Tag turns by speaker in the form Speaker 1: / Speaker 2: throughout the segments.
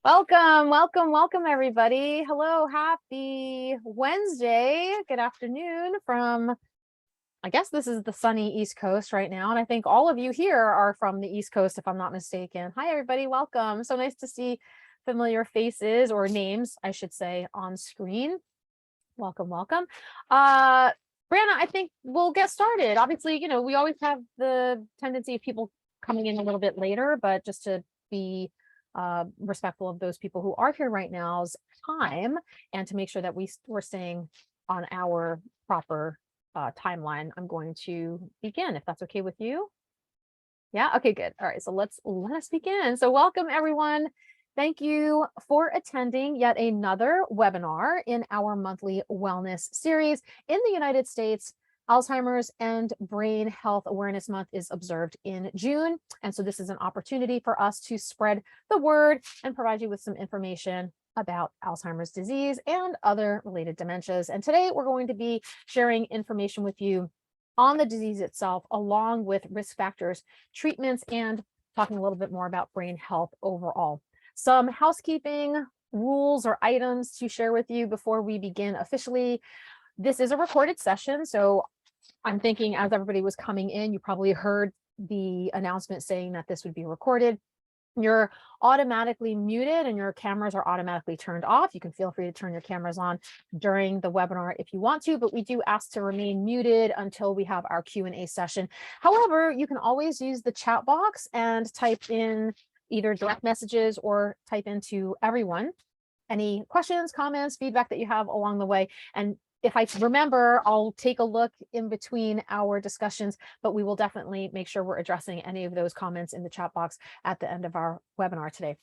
Speaker 1: Welcome, everybody. Hello, happy Wednesday. Good afternoon from, I guess this is the sunny East Coast right now. And I think all of you here are from the East Coast, if I'm not mistaken. Hi, everybody. Welcome. So nice to see familiar faces or names, I should say, on screen. Welcome. Brianna, I think we'll get started. Obviously, we always have the tendency of people coming in a little bit later, but just to be respectful of those people who are here right now's time and to make sure that we're staying on our proper timeline, I'm going to begin, if that's okay with you. Yeah, okay, good. All right, so let us begin. So welcome, everyone. Thank you for attending yet another webinar in our monthly wellness series. In the United States, Alzheimer's and Brain Health Awareness Month is observed in June. And so this is an opportunity for us to spread the word and provide you with some information about Alzheimer's disease and other related dementias. And today we're going to be sharing information with you on the disease itself, along with risk factors, treatments, and talking a little bit more about brain health overall. Some housekeeping rules or items to share with you before we begin officially. This is a recorded session, so I'm thinking as everybody was coming in, you probably heard the announcement saying that this would be recorded. You're automatically muted and your cameras are automatically turned off. You can feel free to turn your cameras on during the webinar if you want to, but we do ask to remain muted until we have our Q&A session. However, you can always use the chat box and type in either direct messages or type into everyone any questions, comments, feedback that you have along the way. And if I remember, I'll take a look in between our discussions, but we will definitely make sure we're addressing any of those comments in the chat box at the end of our webinar today.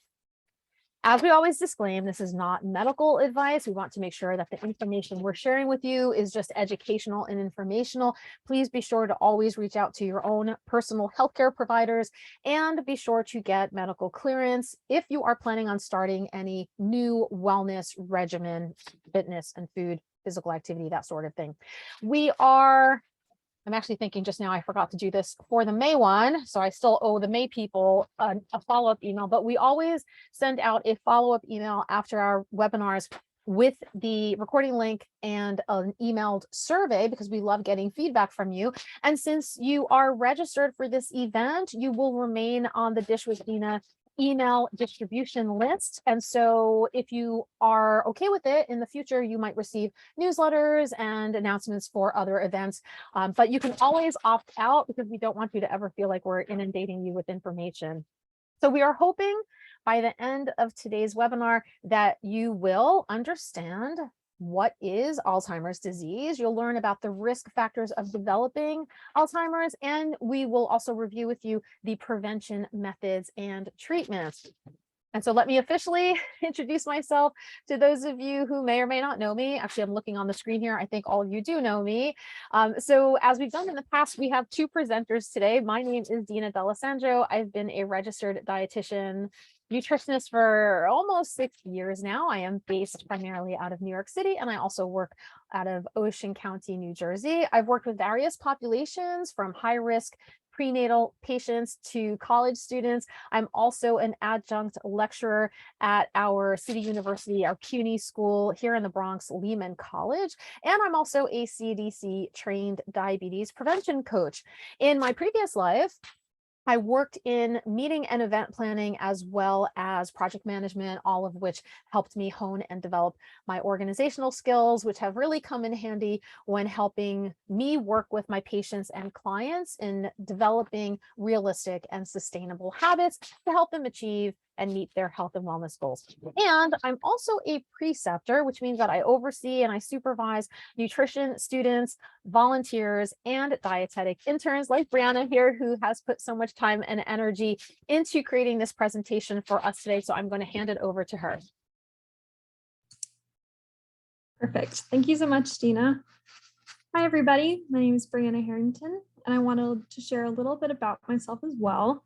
Speaker 1: As we always disclaim, this is not medical advice. We want to make sure that the information we're sharing with you is just educational and informational. Please be sure to always reach out to your own personal healthcare providers and be sure to get medical clearance if you are planning on starting any new wellness regimen, fitness and food, physical activity, that sort of thing. I'm actually thinking just now, I forgot to do this for the May one, so I still owe the May people a follow-up email, but we always send out a follow-up email after our webinars with the recording link and an emailed survey because we love getting feedback from you. And since you are registered for this event, you will remain on the Dish with Dina email distribution list. And so if you are okay with it, in the future, you might receive newsletters and announcements for other events. But you can always opt out because we don't want you to ever feel like we're inundating you with information. So we are hoping by the end of today's webinar that you will understand what is Alzheimer's disease. You'll learn about the risk factors of developing Alzheimer's, and we will also review with you the prevention methods and treatments. And so let me officially introduce myself to those of you who may or may not know me. Actually, I'm looking on the screen here. I think all of you do know me. So as we've done in the past, we have two presenters today. My name is Dina D'Alessandro. I've been a registered dietitian nutritionist for almost 6 years now. I am based primarily out of New York City, and I also work out of Ocean County, New Jersey. I've worked with various populations from high-risk prenatal patients to college students. I'm also an adjunct lecturer at our City University, our CUNY school here in the Bronx, Lehman College. And I'm also a CDC trained diabetes prevention coach. In my previous life, I worked in meeting and event planning as well as project management, all of which helped me hone and develop my organizational skills, which have really come in handy when helping me work with my patients and clients in developing realistic and sustainable habits to help them achieve and meet their health and wellness goals. And I'm also a preceptor, which means that I oversee and I supervise nutrition students, volunteers, and dietetic interns like Brianna here, who has put so much time and energy into creating this presentation for us today. So I'm going to hand it over to her.
Speaker 2: Perfect. Thank you so much, Dina. Hi, everybody. My name is Brianna Harrington, and I wanted to share a little bit about myself as well.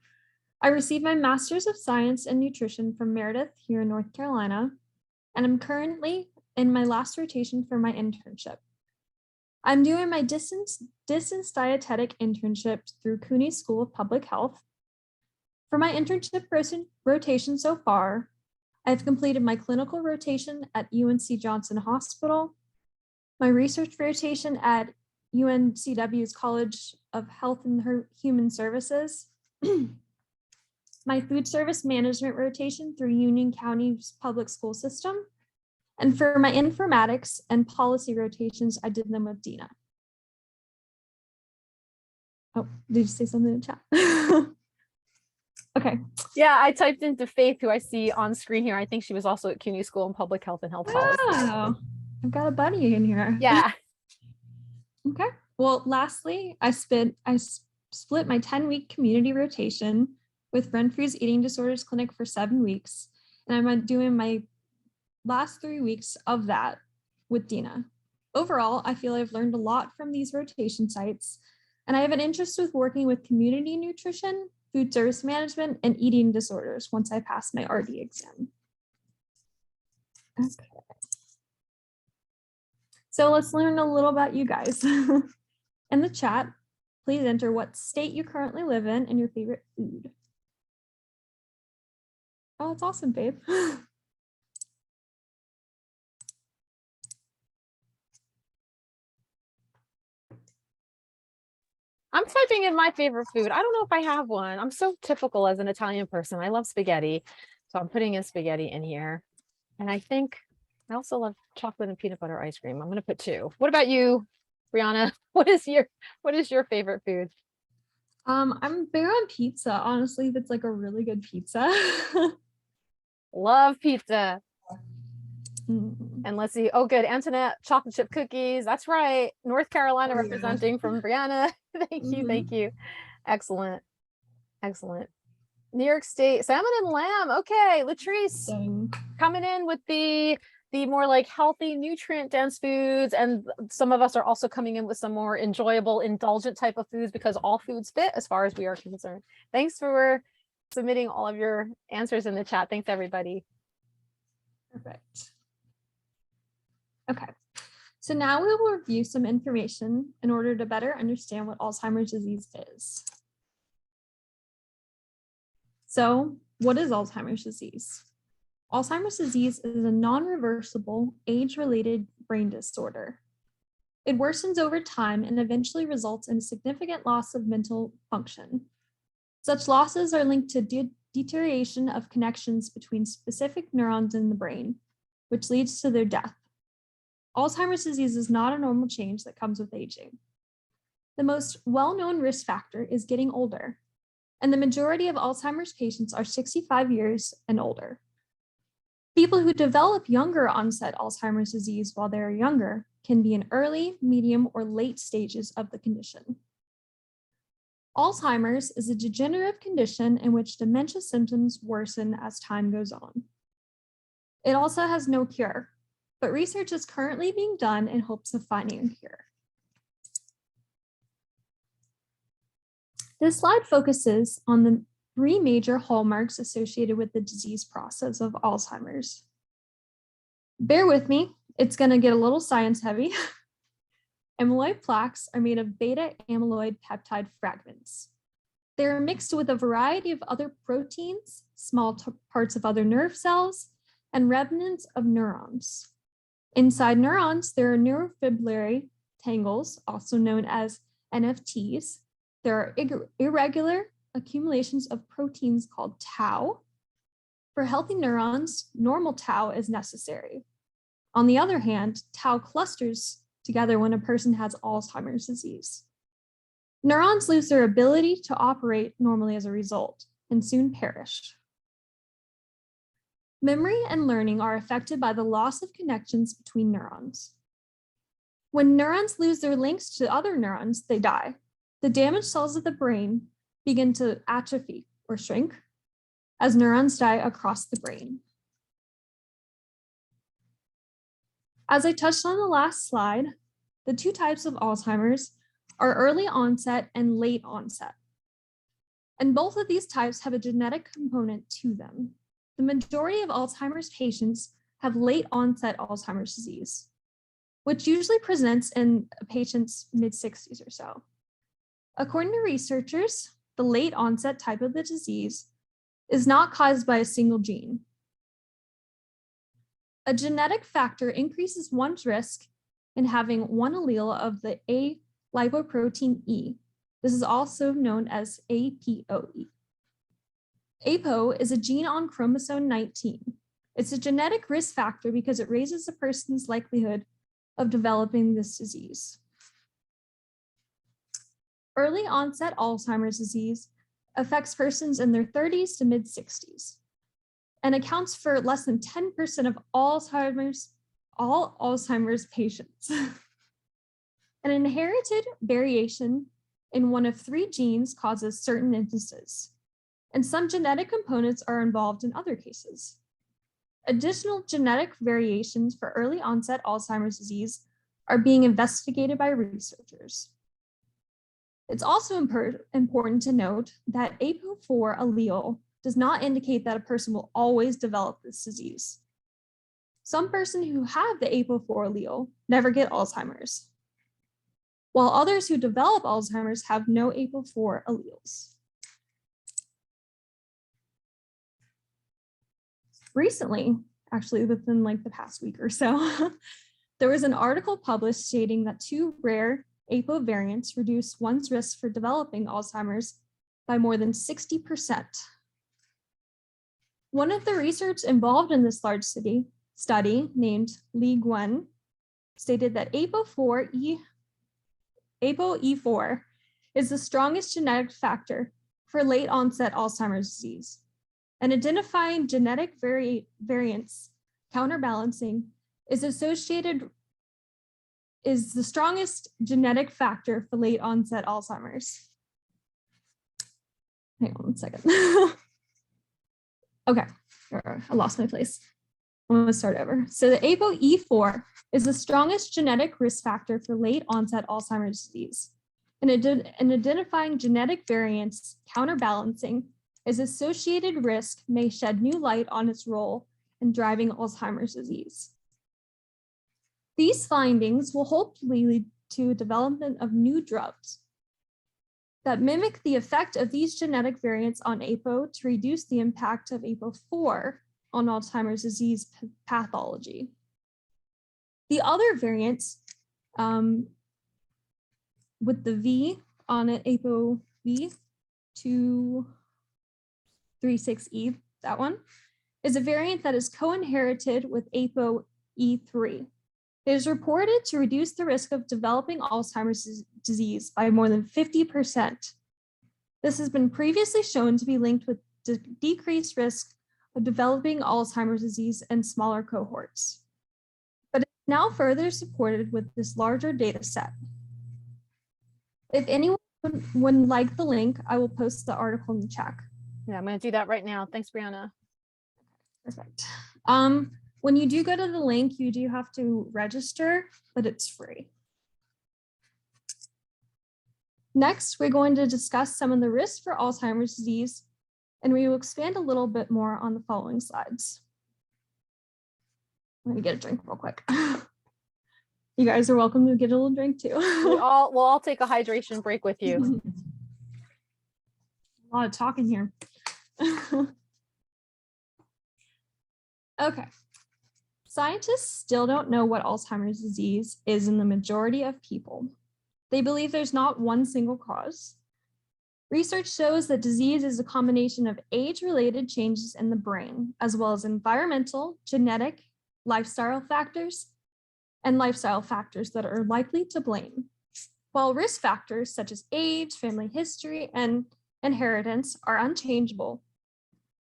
Speaker 2: I received my Master's of Science in Nutrition from Meredith here in North Carolina, and I'm currently in my last rotation for my internship. I'm doing my distance dietetic internship through CUNY School of Public Health. For my internship rotation so far, I've completed my clinical rotation at UNC Johnson Hospital, my research rotation at UNCW's College of Health and Human Services, my food service management rotation through Union County's public school system, and for my informatics and policy rotations, I did them with Dina. Oh, did you say something in the chat? Okay.
Speaker 1: Yeah, I typed into Faith, who I see on screen here. I think she was also at CUNY School in Public Health and Health Policy.
Speaker 2: Wow, I've got a buddy in here.
Speaker 1: Yeah.
Speaker 2: Okay. Well, lastly, I split my 10-week community rotation with Renfrew's Eating Disorders Clinic for 7 weeks, and I'm doing my last 3 weeks of that with Dina. Overall, I feel I've learned a lot from these rotation sites, and I have an interest with working with community nutrition, food service management, and eating disorders once I pass my RD exam. Okay. So let's learn a little about you guys. In the chat, please enter what state you currently live in and your favorite food. Oh, that's awesome, babe.
Speaker 1: I'm typing in my favorite food. I don't know if I have one. I'm so typical as an Italian person. I love spaghetti. So I'm putting in spaghetti in here. And I think I also love chocolate and peanut butter ice cream. I'm going to put 2. What about you, Brianna? What is your favorite food?
Speaker 2: I'm big on pizza, honestly. That's like a really good pizza.
Speaker 1: Love pizza.
Speaker 2: Mm.
Speaker 1: And let's see. Oh, good. Antoinette, chocolate chip cookies. That's right. North Carolina representing from Brianna. Thank you. Excellent. Excellent. New York State, salmon and lamb. Okay, Latrice coming in with the more like healthy, nutrient dense foods, and some of us are also coming in with some more enjoyable, indulgent type of foods, because all foods fit as far as we are concerned. Thanks for submitting all of your answers in the chat. Thanks, everybody.
Speaker 2: Perfect. Okay, so now we will review some information in order to better understand what Alzheimer's disease is. So, what is Alzheimer's disease? Alzheimer's disease is a non-reversible, age-related brain disorder. It worsens over time and eventually results in significant loss of mental function. Such losses are linked to deterioration of connections between specific neurons in the brain, which leads to their death. Alzheimer's disease is not a normal change that comes with aging. The most well-known risk factor is getting older, and the majority of Alzheimer's patients are 65 years and older. People who develop younger onset Alzheimer's disease while they are younger can be in early, medium, or late stages of the condition. Alzheimer's is a degenerative condition in which dementia symptoms worsen as time goes on. It also has no cure, but research is currently being done in hopes of finding a cure. This slide focuses on the 3 major hallmarks associated with the disease process of Alzheimer's. Bear with me, it's going to get a little science heavy. Amyloid plaques are made of beta amyloid peptide fragments. They are mixed with a variety of other proteins, small parts of other nerve cells, and remnants of neurons. Inside neurons, there are neurofibrillary tangles, also known as NFTs. There are irregular accumulations of proteins called tau. For healthy neurons, normal tau is necessary. On the other hand, tau clusters together when a person has Alzheimer's disease. Neurons lose their ability to operate normally as a result and soon perish. Memory and learning are affected by the loss of connections between neurons. When neurons lose their links to other neurons, they die. The damaged cells of the brain begin to atrophy or shrink as neurons die across the brain. As I touched on the last slide, the 2 types of Alzheimer's are early onset and late onset. And both of these types have a genetic component to them. The majority of Alzheimer's patients have late onset Alzheimer's disease, which usually presents in a patient's mid-60s or so. According to researchers, the late onset type of the disease is not caused by a single gene. A genetic factor increases one's risk in having one allele of the A lipoprotein E. This is also known as APOE. APO is a gene on chromosome 19. It's a genetic risk factor because it raises a person's likelihood of developing this disease. Early onset Alzheimer's disease affects persons in their 30s to mid 60s and accounts for less than 10% of all Alzheimer's patients. An inherited variation in one of 3 genes causes certain instances, and some genetic components are involved in other cases. Additional genetic variations for early onset Alzheimer's disease are being investigated by researchers. It's also important to note that APOE4 allele does not indicate that a person will always develop this disease. Some persons who have the APOE4 allele never get Alzheimer's, while others who develop Alzheimer's have no APOE4 alleles. Recently, actually within like the past week or so, there was an article published stating that 2 rare APO variants reduce one's risk for developing Alzheimer's by more than 60%. One of the research involved in this large study named Li Guan stated that APOE4 is the strongest genetic factor for late onset Alzheimer's disease. And identifying genetic variants counterbalancing is the strongest genetic factor for late onset Alzheimer's. Hang on 1 second. Okay, I lost my place. I'm gonna start over. So the APOE4 is the strongest genetic risk factor for late onset Alzheimer's disease. And identifying genetic variants counterbalancing is associated risk may shed new light on its role in driving Alzheimer's disease. These findings will hopefully lead to development of new drugs that mimic the effect of these genetic variants on APO to reduce the impact of APO4 on Alzheimer's disease pathology. The other variants with the V on it, APOV236E, that one, is a variant that is co-inherited with APOE3. It is reported to reduce the risk of developing Alzheimer's disease by more than 50%. This has been previously shown to be linked with decreased risk of developing Alzheimer's disease in smaller cohorts, but it's now further supported with this larger data set. If anyone would like the link, I will post the article in the chat.
Speaker 1: Yeah, I'm going to do that right now. Thanks, Brianna.
Speaker 2: Perfect. When you do go to the link, you do have to register, but it's free. Next, we're going to discuss some of the risks for Alzheimer's disease, and we will expand a little bit more on the following slides. I'm going to get a drink real quick. You guys are welcome to get a little drink too.
Speaker 1: We'll all take a hydration break with you.
Speaker 2: A lot of talking here. Okay. Scientists still don't know what Alzheimer's disease is in the majority of people. They believe there's not one single cause. Research shows that disease is a combination of age-related changes in the brain, as well as environmental, genetic, lifestyle factors, and lifestyle factors that are likely to blame. While risk factors such as age, family history, and inheritance are unchangeable,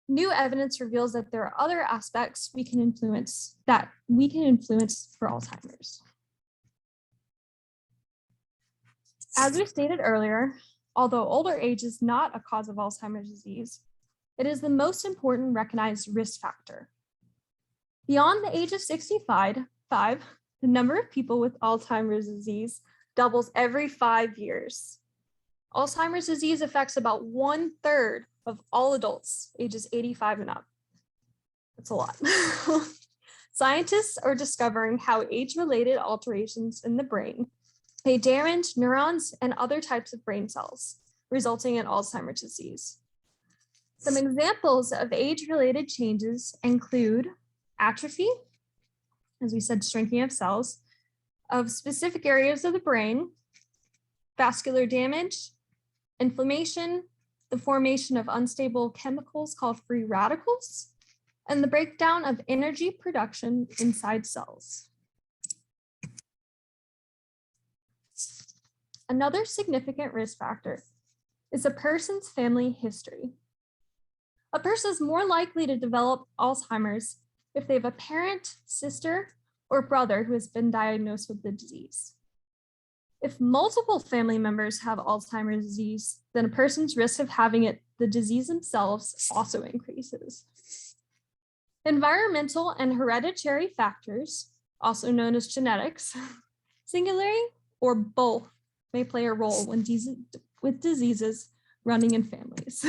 Speaker 2: new evidence reveals that there are other aspects we can influence for Alzheimer's. As we stated earlier, although older age is not a cause of Alzheimer's disease, it is the most important recognized risk factor. Beyond the age of 65, the number of people with Alzheimer's disease doubles every 5 years. Alzheimer's disease affects about 1/3 of all adults ages 85 and up. That's a lot. Scientists are discovering how age-related alterations in the brain may damage neurons and other types of brain cells, resulting in Alzheimer's disease. Some examples of age-related changes include atrophy, as we said, shrinking of cells, of specific areas of the brain, vascular damage, inflammation, the formation of unstable chemicals called free radicals, and the breakdown of energy production inside cells. Another significant risk factor is a person's family history. A person is more likely to develop Alzheimer's if they have a parent, sister, or brother who has been diagnosed with the disease. If multiple family members have Alzheimer's disease, then a person's risk of having the disease themselves also increases. Environmental and hereditary factors, also known as genetics, singularly or both, may play a role with diseases running in families.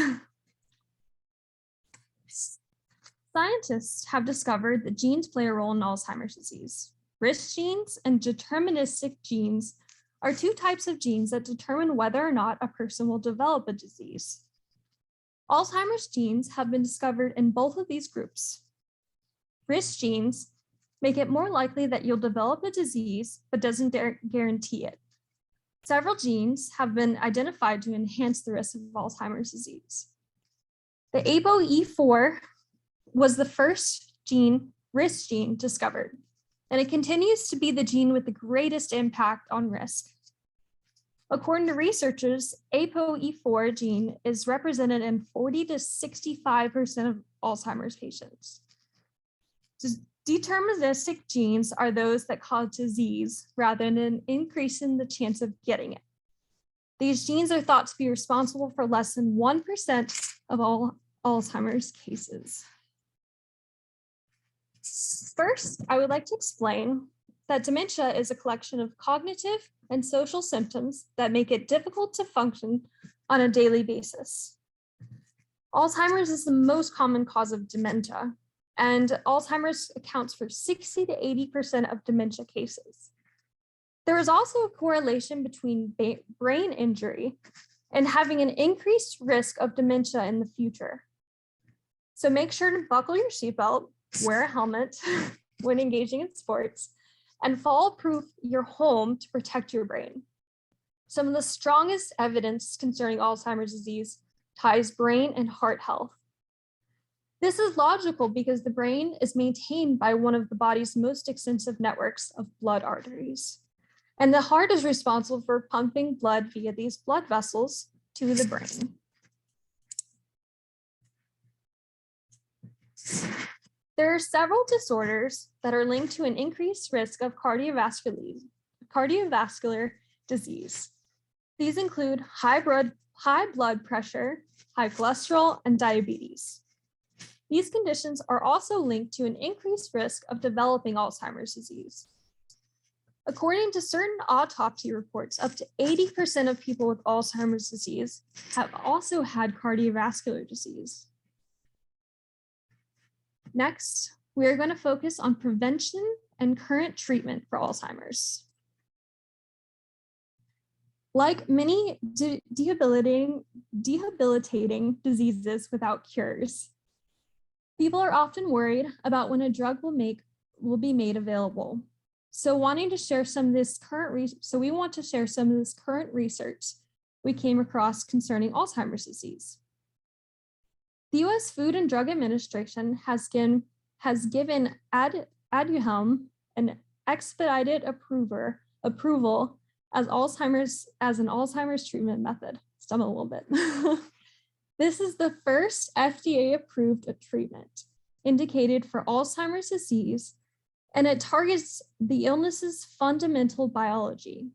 Speaker 2: Scientists have discovered that genes play a role in Alzheimer's disease. Risk genes and deterministic genes are two types of genes that determine whether or not a person will develop a disease. Alzheimer's genes have been discovered in both of these groups. Risk genes make it more likely that you'll develop a disease, but doesn't guarantee it. Several genes have been identified to enhance the risk of Alzheimer's disease. The ApoE4 was the first risk gene discovered, and it continues to be the gene with the greatest impact on risk. According to researchers, ApoE4 gene is represented in 40 to 65% of Alzheimer's patients. Deterministic genes are those that cause disease rather than increasing the chance of getting it. These genes are thought to be responsible for less than 1% of all Alzheimer's cases. First, I would like to explain that dementia is a collection of cognitive and social symptoms that make it difficult to function on a daily basis. Alzheimer's is the most common cause of dementia, and Alzheimer's accounts for 60 to 80% of dementia cases. There is also a correlation between brain injury and having an increased risk of dementia in the future. So make sure to buckle your seatbelt, wear a helmet when engaging in sports, and fall-proof your home to protect your brain. Some of the strongest evidence concerning Alzheimer's disease ties brain and heart health. This is logical because the brain is maintained by one of the body's most extensive networks of blood arteries. And the heart is responsible for pumping blood via these blood vessels to the brain. There are several disorders that are linked to an increased risk of cardiovascular disease. These include high blood pressure, high cholesterol, and diabetes. These conditions are also linked to an increased risk of developing Alzheimer's disease. According to certain autopsy reports, up to 80% of people with Alzheimer's disease have also had cardiovascular disease. Next, we are going to focus on prevention and current treatment for Alzheimer's. Like many debilitating diseases without cures, people are often worried about when a drug will be made available. So we want to share some of this current research we came across concerning Alzheimer's disease. The U.S. Food and Drug Administration has given Aduhelm an expedited approval as an Alzheimer's treatment method. Stumble a little bit. This is the first FDA-approved treatment indicated for Alzheimer's disease, and it targets the illness's fundamental biology.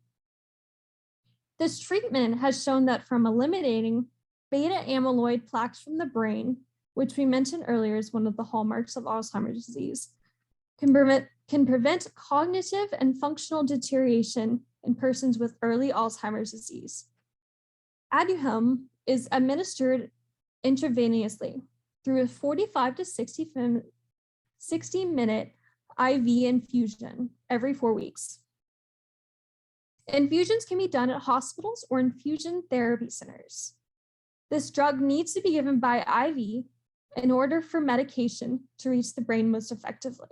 Speaker 2: This treatment has shown that from eliminating beta amyloid plaques from the brain, which we mentioned earlier is one of the hallmarks of Alzheimer's disease, can prevent cognitive and functional deterioration in persons with early Alzheimer's disease. Aduhelm is administered intravenously through a 45 to 60-minute IV infusion every 4 weeks. Infusions can be done at hospitals or infusion therapy centers. This drug needs to be given by IV in order for medication to reach the brain most effectively.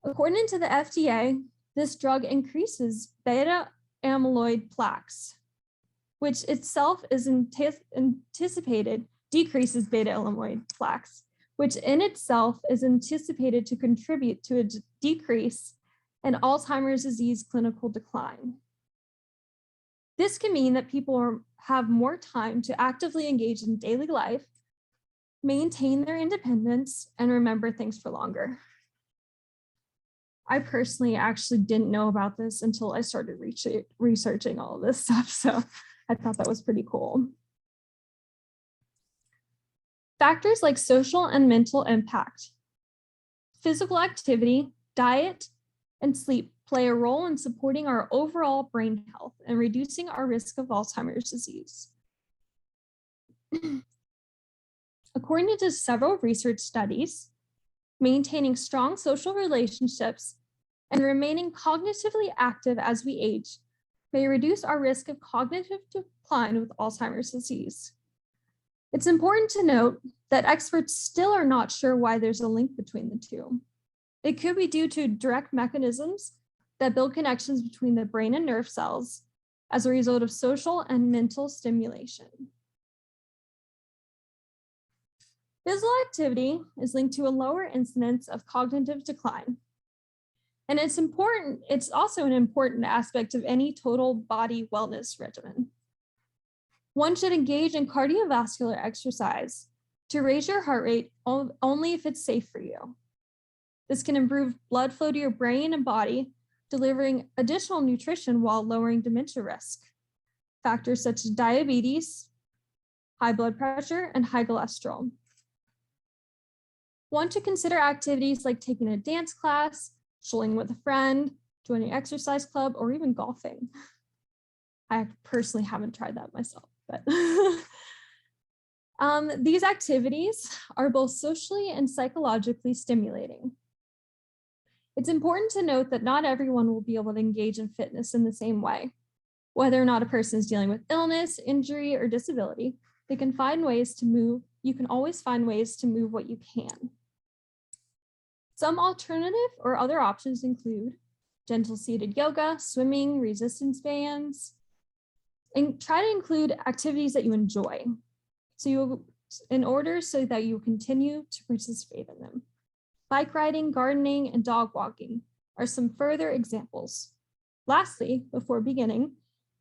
Speaker 2: According to the FDA, this drug increases beta amyloid plaques, which itself is anticipated decreases beta amyloid plaques, which in itself is anticipated to contribute to a decrease in Alzheimer's disease clinical decline. This can mean that people have more time to actively engage in daily life, maintain their independence, and remember things for longer. I personally actually didn't know about this until I started researching all of this stuff, so I thought that was pretty cool. Factors like social and mental impact, physical activity, diet, and sleep play a role in supporting our overall brain health and reducing our risk of Alzheimer's disease. According to several research studies, maintaining strong social relationships and remaining cognitively active as we age may reduce our risk of cognitive decline with Alzheimer's disease. It's important to note that experts still are not sure why there's a link between the two. It could be due to direct mechanisms that build connections between the brain and nerve cells as a result of social and mental stimulation. Physical activity is linked to a lower incidence of cognitive decline. And it's also an important aspect of any total body wellness regimen. One should engage in cardiovascular exercise to raise your heart rate only if it's safe for you. This can improve blood flow to your brain and body, delivering additional nutrition while lowering dementia risk. Factors such as diabetes, high blood pressure, and high cholesterol. One should consider activities like taking a dance class, strolling with a friend, joining an exercise club, or even golfing. I personally haven't tried that myself, but these activities are both socially and psychologically stimulating. It's important to note that not everyone will be able to engage in fitness in the same way. Whether or not a person is dealing with illness, injury, or disability, they can find ways to move. You can always find ways to move what you can. Some alternative or other options include gentle seated yoga, swimming, resistance bands, and try to include activities that you enjoy so that you continue to participate in them. Bike riding, gardening, and dog walking are some further examples. Lastly, before beginning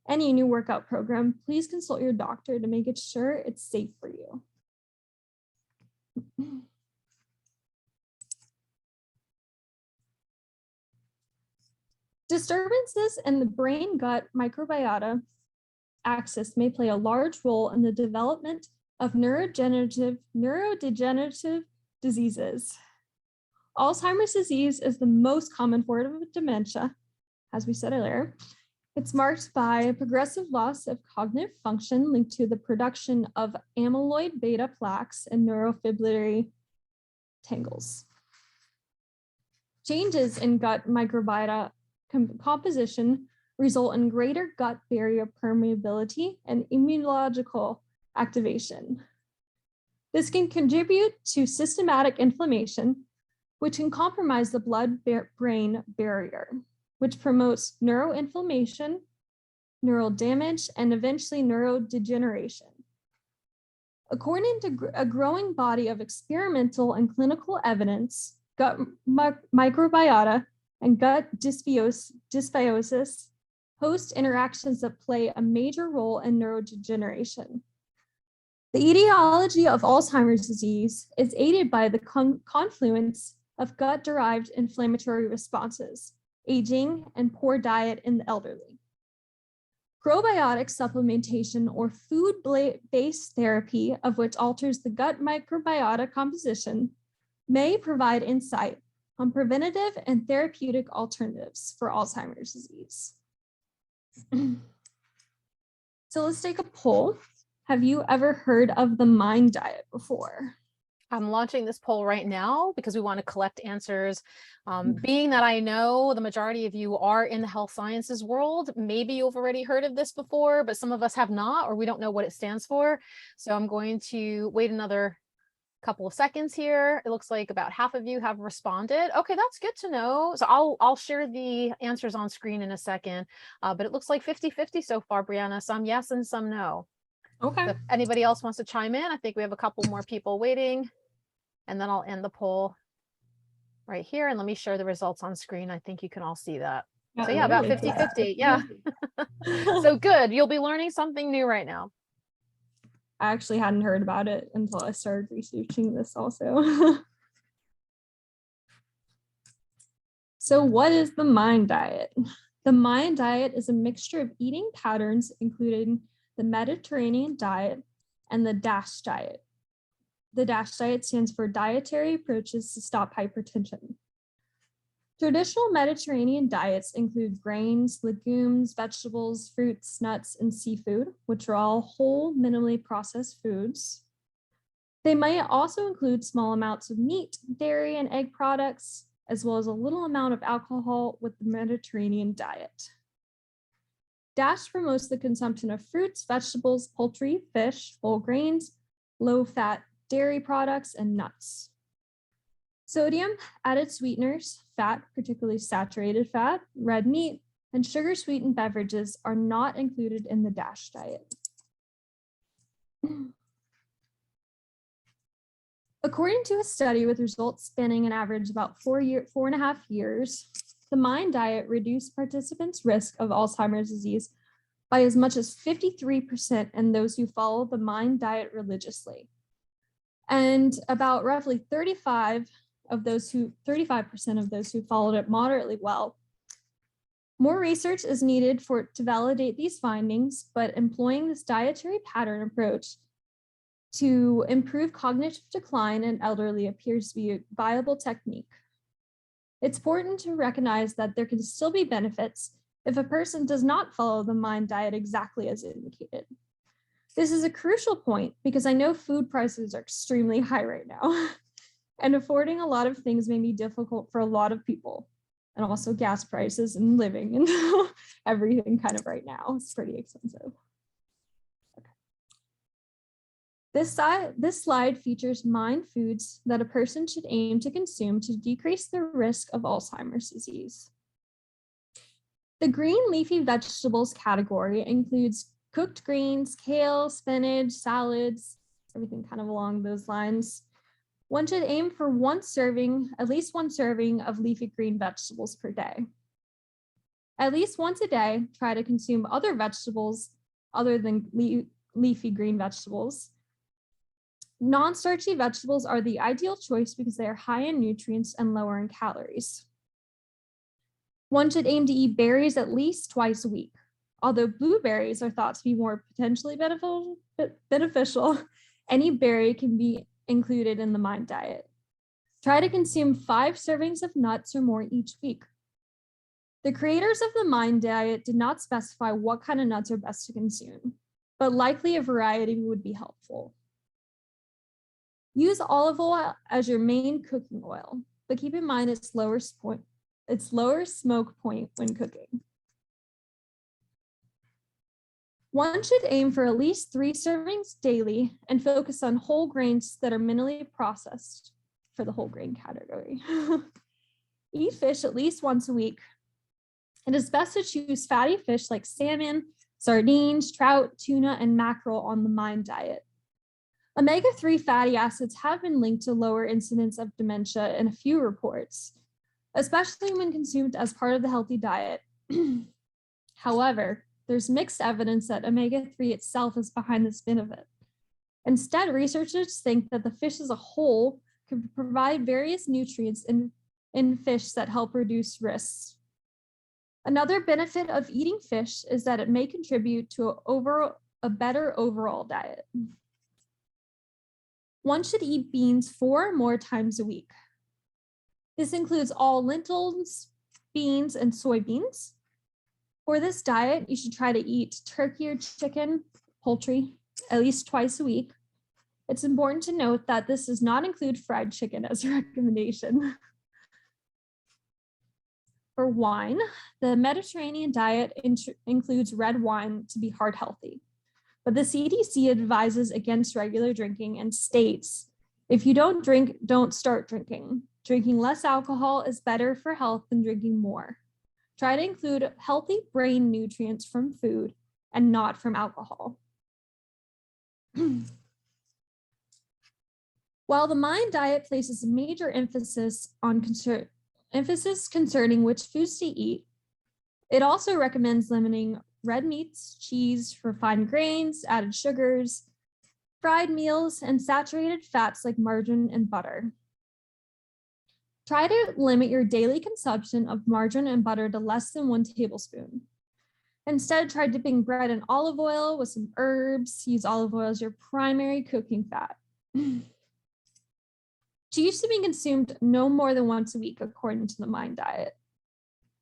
Speaker 2: any new workout program, please consult your doctor to make it sure it's safe for you. Disturbances in the brain-gut microbiota axis may play a large role in the development of neurodegenerative diseases. Alzheimer's disease is the most common form of dementia, as we said earlier. It's marked by a progressive loss of cognitive function linked to the production of amyloid beta plaques and neurofibrillary tangles. Changes in gut microbiota composition result in greater gut barrier permeability and immunological activation. This can contribute to systematic inflammation, which can compromise the blood-brain barrier, which promotes neuroinflammation, neural damage, and eventually neurodegeneration. According to a growing body of experimental and clinical evidence, gut microbiota and gut dysbiosis host interactions that play a major role in neurodegeneration. The etiology of Alzheimer's disease is aided by the confluence of gut-derived inflammatory responses, aging, and poor diet in the elderly. Probiotic supplementation or food-based therapy, of which alters the gut microbiota composition, may provide insight on preventative and therapeutic alternatives for Alzheimer's disease. So let's take a poll. Have you ever heard of the MIND diet before?
Speaker 1: I'm launching this poll right now because we want to collect answers. Being that I know the majority of you are in the health sciences world, maybe you've already heard of this before, but some of us have not, or we don't know what it stands for. So I'm going to wait another couple of seconds here. It looks like about half of you have responded. Okay, that's good to know. So I'll share the answers on screen in a second, but it looks like 50-50 so far, Brianna. Some yes and some no.
Speaker 2: Okay.
Speaker 1: So if anybody else wants to chime in, I think we have a couple more people waiting, and then I'll end the poll right here. And let me share the results on screen. I think you can all see that. So yeah, about 50-50. Yeah. So good. You'll be learning something new right now.
Speaker 2: I actually hadn't heard about it until I started researching this also. So what is the MIND diet? The MIND diet is a mixture of eating patterns, including the Mediterranean diet and the DASH diet. The DASH diet stands for Dietary Approaches to Stop Hypertension. Traditional Mediterranean diets include grains, legumes, vegetables, fruits, nuts, and seafood, which are all whole, minimally processed foods. They might also include small amounts of meat, dairy, and egg products, as well as a little amount of alcohol with the Mediterranean diet. DASH promotes the consumption of fruits, vegetables, poultry, fish, whole grains, low-fat dairy products, and nuts. Sodium, added sweeteners, fat, particularly saturated fat, red meat, and sugar-sweetened beverages are not included in the DASH diet. According to a study with results spanning an average about 4.5 years, the MIND diet reduced participants' risk of Alzheimer's disease by as much as 53% in those who follow the MIND diet religiously. And about roughly 35% of those who followed it moderately well. More research is needed to validate these findings, but employing this dietary pattern approach to improve cognitive decline in elderly appears to be a viable technique. It's important to recognize that there can still be benefits if a person does not follow the MIND diet exactly as indicated. This is a crucial point because I know food prices are extremely high right now, and affording a lot of things may be difficult for a lot of people, and also gas prices and living and everything kind of right now. It's pretty expensive. Okay. This slide features MIND foods that a person should aim to consume to decrease the risk of Alzheimer's disease. The green leafy vegetables category includes cooked greens, kale, spinach, salads, everything kind of along those lines. One should aim for at least one serving of leafy green vegetables per day. At least once a day, try to consume other vegetables other than leafy green vegetables. Non-starchy vegetables are the ideal choice because they are high in nutrients and lower in calories. One should aim to eat berries at least twice a week. Although blueberries are thought to be more potentially beneficial, any berry can be included in the MIND diet. Try to consume 5 servings of nuts or more each week. The creators of the MIND diet did not specify what kind of nuts are best to consume, but likely a variety would be helpful. Use olive oil as your main cooking oil, but keep in mind its lower smoke point when cooking. One should aim for at least 3 servings daily and focus on whole grains that are minimally processed for the whole grain category. Eat fish at least once a week. It is best to choose fatty fish like salmon, sardines, trout, tuna, and mackerel on the MIND diet. Omega-3 fatty acids have been linked to lower incidence of dementia in a few reports, especially when consumed as part of the healthy diet. However, there's mixed evidence that omega-3 itself is behind this benefit. Instead, researchers think that the fish as a whole can provide various nutrients in fish that help reduce risks. Another benefit of eating fish is that it may contribute to a better overall diet. One should eat beans 4 or more times a week. This includes all lentils, beans, and soybeans. For this diet, you should try to eat turkey or chicken, poultry, at least twice a week. It's important to note that this does not include fried chicken as a recommendation. For wine, the Mediterranean diet includes red wine to be heart healthy, but the CDC advises against regular drinking and states If you don't drink, don't start drinking. Drinking less alcohol is better for health than drinking more. Try to include healthy brain nutrients from food and not from alcohol. While the MIND diet places a major emphasis concerning which foods to eat, it also recommends limiting red meats, cheese, refined grains, added sugars, fried meals, and saturated fats like margarine and butter. Try to limit your daily consumption of margarine and butter to less than 1 tablespoon. Instead, try dipping bread in olive oil with some herbs. Use olive oil as your primary cooking fat. Cheese should be consumed no more than once a week, according to the MIND diet.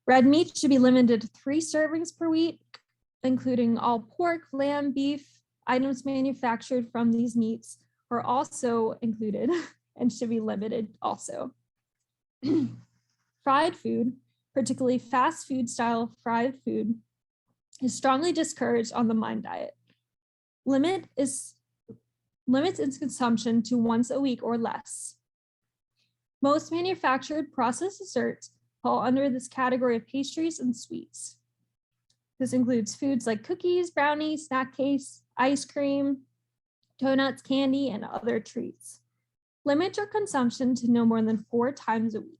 Speaker 2: Red meat should be limited to 3 servings per week, including all pork, lamb, beef. Items manufactured from these meats are also included and should be limited also. Fried food, particularly fast food style fried food, is strongly discouraged on the MIND diet. Limits its consumption to once a week or less. Most manufactured processed desserts fall under this category of pastries and sweets. This includes foods like cookies, brownies, snack cakes, ice cream, donuts, candy, and other treats. Limit your consumption to no more than 4 times a week.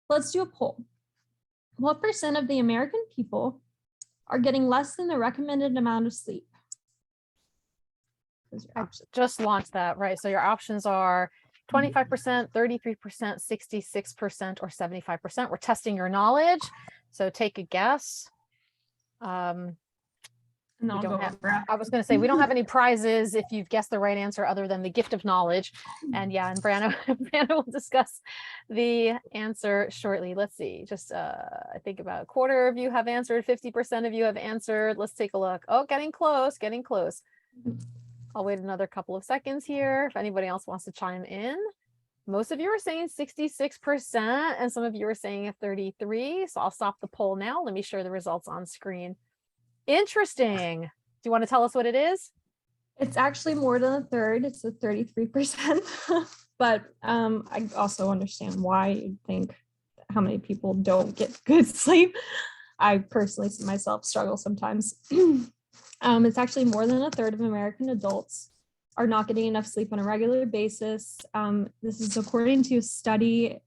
Speaker 2: Let's do a poll. What % of the American people are getting less than the recommended amount of sleep?
Speaker 1: I just launched that, right? So your options are 25%, 33%, 66%, or 75%. We're testing your knowledge. So take a guess. I was going to say, we don't have any prizes if you've guessed the right answer other than the gift of knowledge. And yeah, and Brianna will discuss the answer shortly. Let's see, just I think about a quarter of you have answered, 50% of you have answered. Let's take a look. Oh, getting close, getting close. I'll wait another couple of seconds here if anybody else wants to chime in. Most of you are saying 66% and some of you are saying 33%. So I'll stop the poll now. Let me share the results on screen. Interesting. Do you want to tell us what it is?
Speaker 2: It's actually more than a third. It's a 33%. But I also understand why you'd think how many people don't get good sleep. I personally see myself struggle sometimes. It's actually more than a third of American adults are not getting enough sleep on a regular basis. This is according to a study,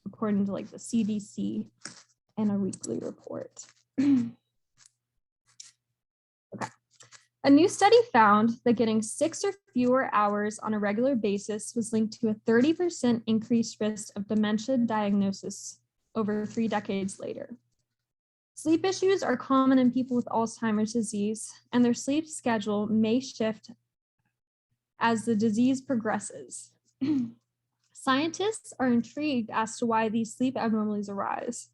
Speaker 2: according to like the CDC and a weekly report. Okay. A new study found that getting 6 or fewer hours on a regular basis was linked to a 30% increased risk of dementia diagnosis over 3 decades later. Sleep issues are common in people with Alzheimer's disease, and their sleep schedule may shift as the disease progresses. Scientists are intrigued as to why these sleep abnormalities arise.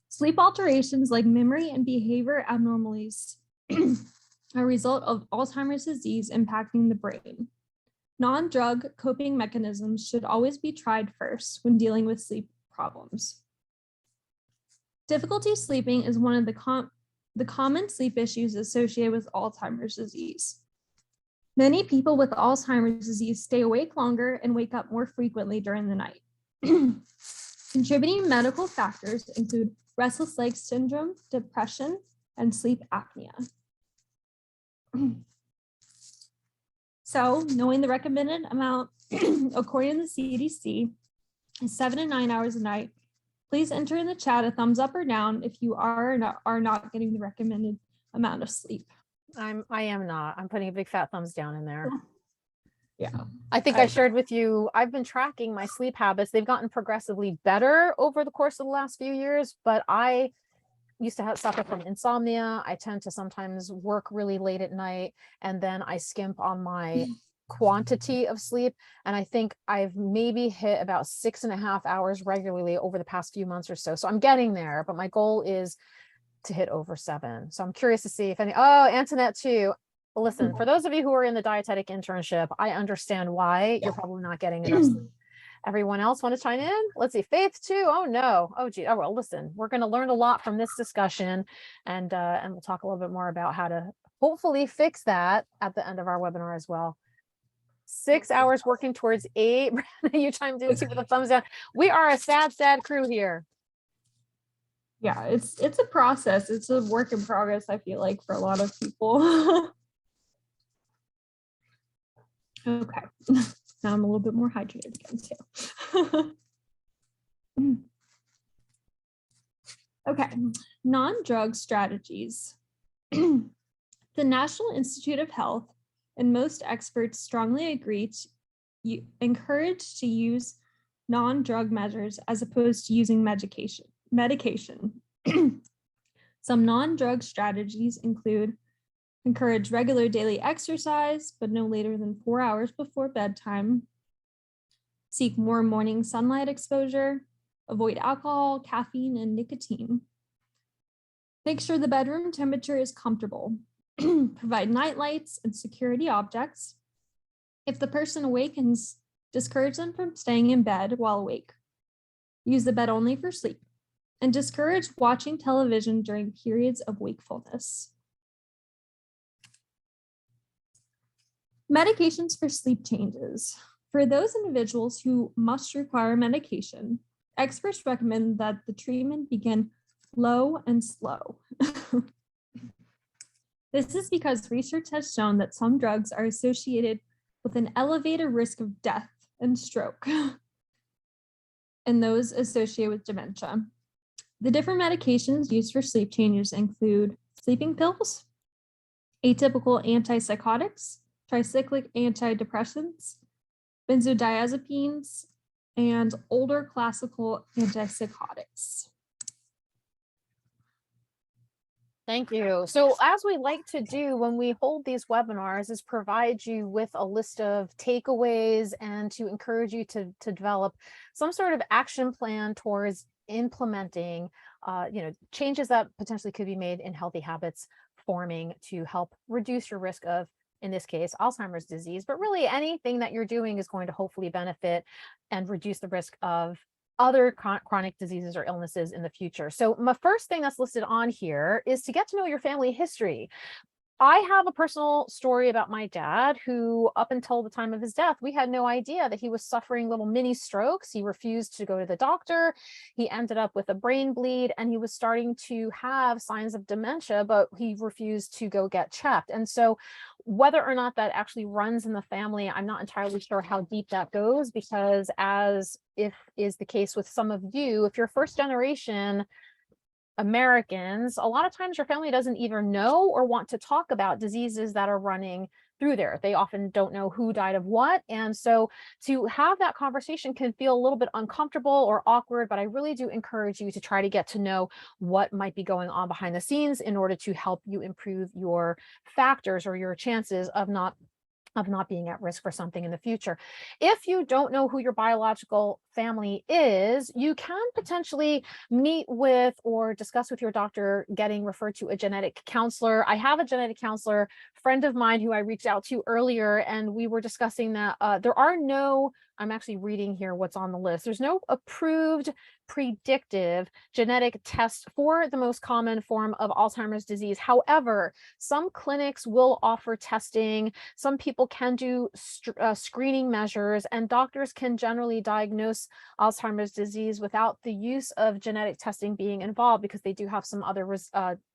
Speaker 2: Sleep alterations like memory and behavior abnormalities are a result of Alzheimer's disease impacting the brain. Non-drug coping mechanisms should always be tried first when dealing with sleep problems. Difficulty sleeping is one of the common sleep issues associated with Alzheimer's disease. Many people with Alzheimer's disease stay awake longer and wake up more frequently during the night. Contributing medical factors include restless leg syndrome, depression, and sleep apnea. So, knowing the recommended amount, according to the CDC, is 7 to 9 hours a night. Please enter in the chat a thumbs up or down if you are not getting the recommended amount of sleep.
Speaker 1: I am not. I'm putting a big fat thumbs down in there.
Speaker 2: Yeah.
Speaker 1: I think I shared with you, I've been tracking my sleep habits. They've gotten progressively better over the course of the last few years, but I used to suffer from insomnia. I tend to sometimes work really late at night, and then I skimp on my quantity of sleep. And I think I've maybe hit about 6.5 hours regularly over the past few months or so. So I'm getting there, but my goal is to hit over 7. So I'm curious to see if Antoinette too. Well, listen, for those of you who are in the dietetic internship, I understand why you're probably not getting enough sleep. Everyone else want to chime in? Let's see, Faith too. Oh no. Oh gee. Oh well, listen, we're going to learn a lot from this discussion, and we'll talk a little bit more about how to hopefully fix that at the end of our webinar as well. 6 hours working towards 8. You chimed in too with a thumbs down. We are a sad crew here.
Speaker 2: Yeah, it's a process. It's a work in progress, I feel like, for a lot of people. Okay. Now I'm a little bit more hydrated again too. Okay, non-drug strategies. The National Institute of Health and most experts strongly agree to encourage to use non-drug measures as opposed to using medication. Some non-drug strategies include encourage regular daily exercise, but no later than 4 hours before bedtime. Seek more morning sunlight exposure. Avoid alcohol, caffeine, and nicotine. Make sure the bedroom temperature is comfortable. Provide night lights and security objects. If the person awakens, discourage them from staying in bed while awake. Use the bed only for sleep. And discourage watching television during periods of wakefulness. Medications for sleep changes. For those individuals who must require medication, experts recommend that the treatment begin low and slow. This is because research has shown that some drugs are associated with an elevated risk of death and stroke, and those associated with dementia. The different medications used for sleep changes include sleeping pills, atypical antipsychotics, tricyclic antidepressants, benzodiazepines, and older classical antipsychotics.
Speaker 1: Thank you. So as we like to do when we hold these webinars is provide you with a list of takeaways and to encourage you to develop some sort of action plan towards implementing changes that potentially could be made in healthy habits forming to help reduce your risk of, in this case, Alzheimer's disease, but really anything that you're doing is going to hopefully benefit and reduce the risk of other chronic diseases or illnesses in the future. So my first thing that's listed on here is to get to know your family history. I have a personal story about my dad who, up until the time of his death, we had no idea that he was suffering little mini strokes. He refused to go to the doctor. He ended up with a brain bleed and he was starting to have signs of dementia, but he refused to go get checked. And so whether or not that actually runs in the family, I'm not entirely sure how deep that goes, because as if is the case with some of you, if you're first generation Americans, a lot of times your family doesn't even know or want to talk about diseases that are running through there. They often don't know who died of what. And so to have that conversation can feel a little bit uncomfortable or awkward, but I really do encourage you to try to get to know what might be going on behind the scenes in order to help you improve your factors or your chances of not being at risk for something in the future. If you don't know who your biological family is, you can potentially meet with or discuss with your doctor getting referred to a genetic counselor. I have a genetic counselor friend of mine who I reached out to earlier, and we were discussing that there are no, I'm actually reading here what's on the list. There's no approved predictive genetic test for the most common form of Alzheimer's disease. However, some clinics will offer testing. Some people can do screening measures, and doctors can generally diagnose Alzheimer's disease without the use of genetic testing being involved, because they do have some other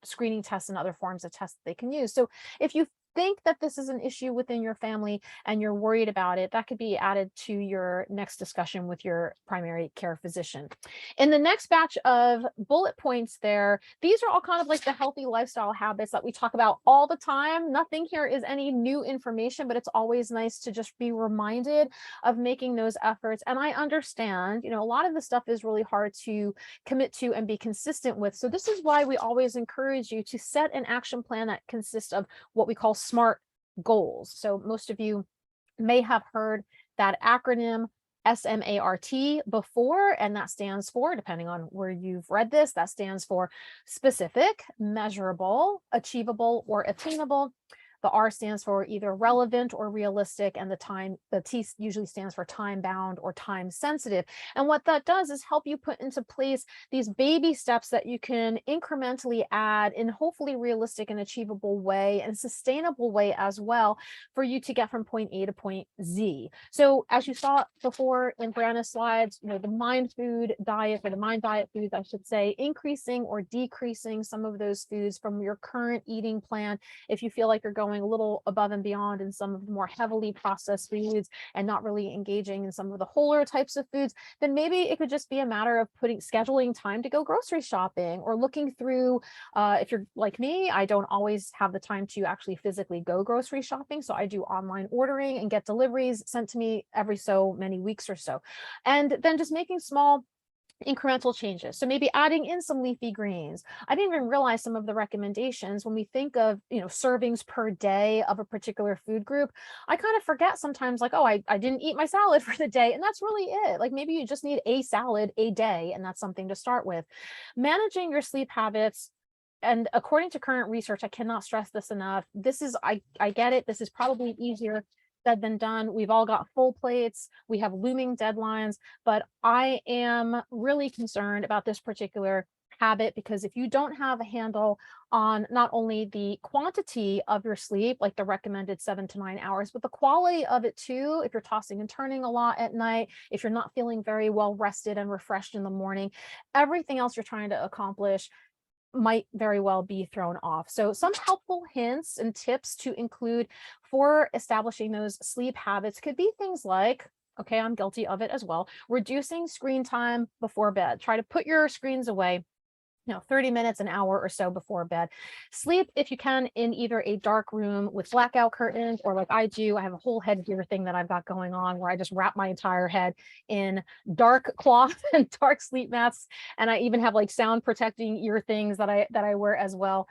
Speaker 1: screening tests and other forms of tests they can use. So if you think that this is an issue within your family and you're worried about it, that could be added to your next discussion with your primary care physician. In the next batch of bullet points there, these are all kind of like the healthy lifestyle habits that we talk about all the time. Nothing here is any new information, but it's always nice to just be reminded of making those efforts. And I understand, a lot of this stuff is really hard to commit to and be consistent with. So this is why we always encourage you to set an action plan that consists of what we call SMART goals. So most of you may have heard that acronym SMART before, and that stands for, depending on where you've read this, that stands for specific, measurable, achievable, or attainable. The R stands for either relevant or realistic, and the T usually stands for time bound or time sensitive. And what that does is help you put into place these baby steps that you can incrementally add in hopefully realistic and achievable way and sustainable way as well for you to get from point A to point Z. So as you saw before in Brianna's slides, the mind food diet, or the mind diet foods, I should say, increasing or decreasing some of those foods from your current eating plan. If you feel like you're going a little above and beyond in some of the more heavily processed foods and not really engaging in some of the wholer types of foods, then maybe it could just be a matter of scheduling time to go grocery shopping, or looking through, if you're like me, I don't always have the time to actually physically go grocery shopping. So I do online ordering and get deliveries sent to me every so many weeks or so. And then just making small incremental changes. So maybe adding in some leafy greens. I didn't even realize some of the recommendations when we think of, servings per day of a particular food group. I kind of forget sometimes, like, oh, I didn't eat my salad for the day. And that's really it. Like maybe you just need a salad a day, and that's something to start with. Managing your sleep habits. And according to current research, I cannot stress this enough. I get it. This is probably easier said than done. We've all got full plates. We have looming deadlines, but I am really concerned about this particular habit, because if you don't have a handle on not only the quantity of your sleep, like the recommended 7 to 9 hours, but the quality of it too, if you're tossing and turning a lot at night, if you're not feeling very well rested and refreshed in the morning, everything else you're trying to accomplish might very well be thrown off. So some helpful hints and tips to include for establishing those sleep habits could be things like, okay, I'm guilty of it as well, reducing screen time before bed. Try to put your screens away 30 minutes, an hour or so before bed. Sleep, if you can, in either a dark room with blackout curtains, or like I do, I have a whole headgear thing that I've got going on where I just wrap my entire head in dark cloth and dark sleep masks. And I even have like sound protecting ear things that I wear as well.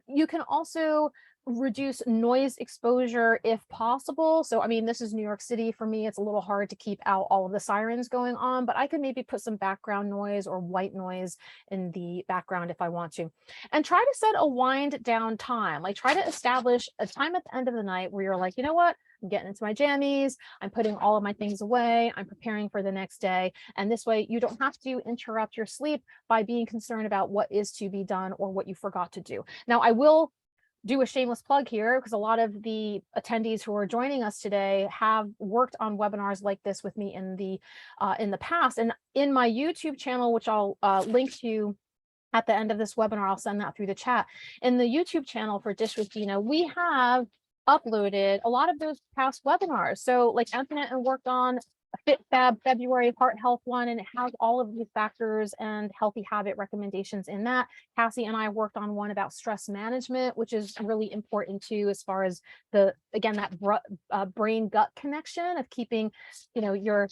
Speaker 1: You can also reduce noise exposure if possible. So, I mean, this is New York City. For me, it's a little hard to keep out all of the sirens going on, but I can maybe put some background noise or white noise in the background if I want to. And try to set a wind down time. Like try to establish a time at the end of the night where you're like, you know what? I'm getting into my jammies. I'm putting all of my things away. I'm preparing for the next day. And this way you don't have to interrupt your sleep by being concerned about what is to be done or what you forgot to do. Now, I will do a shameless plug here, because a lot of the attendees who are joining us today have worked on webinars like this with me in the past. And in my YouTube channel, which I'll link to at the end of this webinar, I'll send that through the chat. In the YouTube channel for Dish with Dina, we have uploaded a lot of those past webinars. So like Antoinette worked on FitFab February heart health one, and it has all of these factors and healthy habit recommendations in that. Cassie and I worked on one about stress management, which is really important too, as far as that brain gut connection of keeping, your